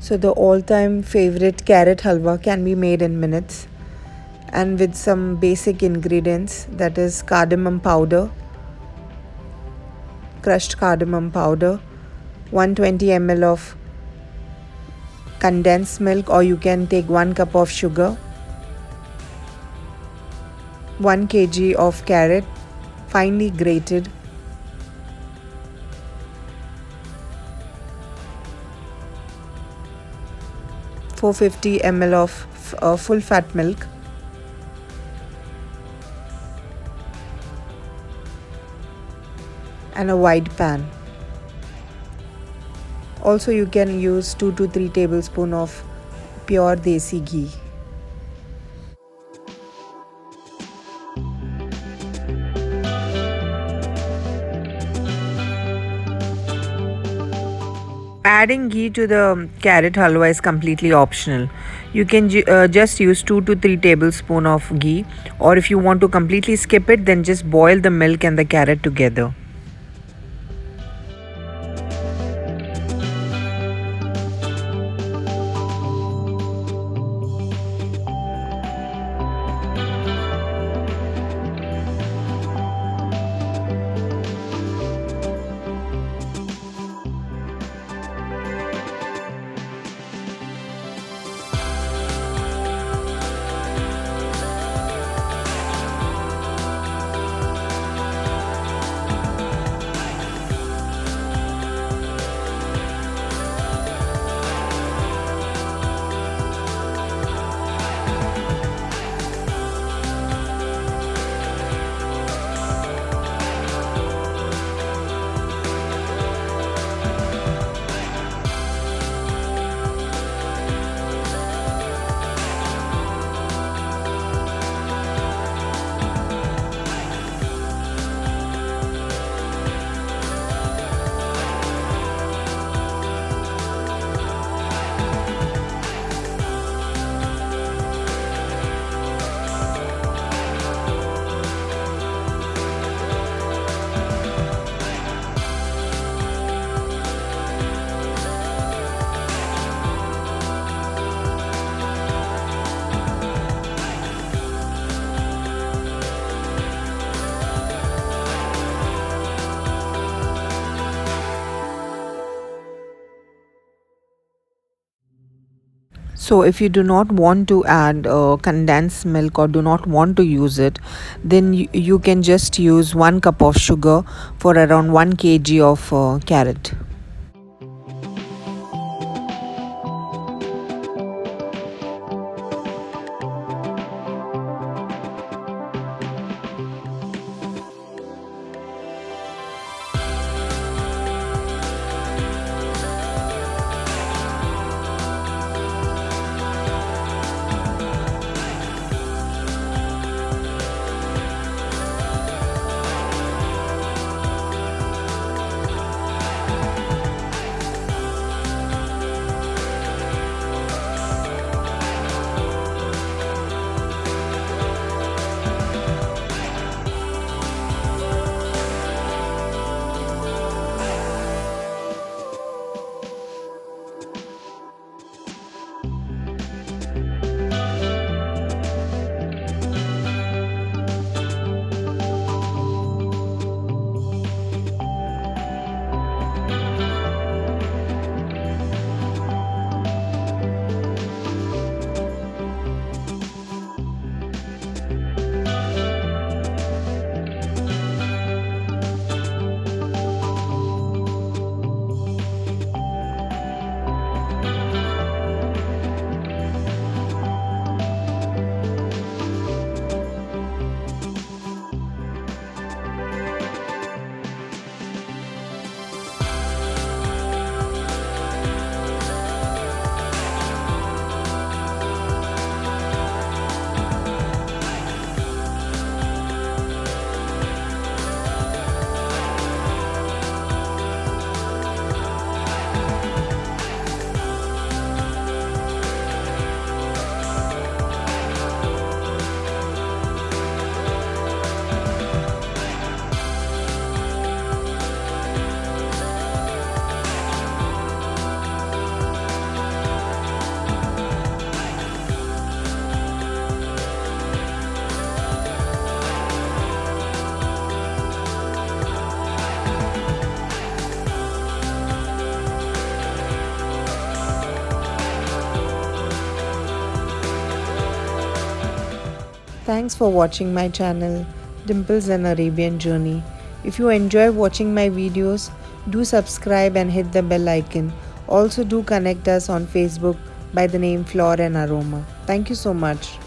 So the all-time favorite carrot halwa can be made in minutes, and with some basic ingredients, that is cardamom powder, crushed cardamom powder, 120 ml of condensed milk, or you can take 1 cup of sugar, 1 kg of carrot finely grated, (450 ml of full fat milk), and a wide pan. Also, you can use 2 to 3 tablespoons of pure desi ghee. Adding ghee to the carrot halwa is completely optional. You can just use 2 to 3 tablespoons of ghee, or if you want to completely skip it, then just boil the milk and the carrot together. So if you do not want to add condensed milk or do not want to use it, then you can just use 1 cup of sugar for around 1 kg of carrot. Thanks for watching my channel, Dimples and Arabian Journey. If you enjoy watching my videos, do subscribe and hit the bell icon. Also do connect us on Facebook by the name Flour and Aroma. Thank you so much.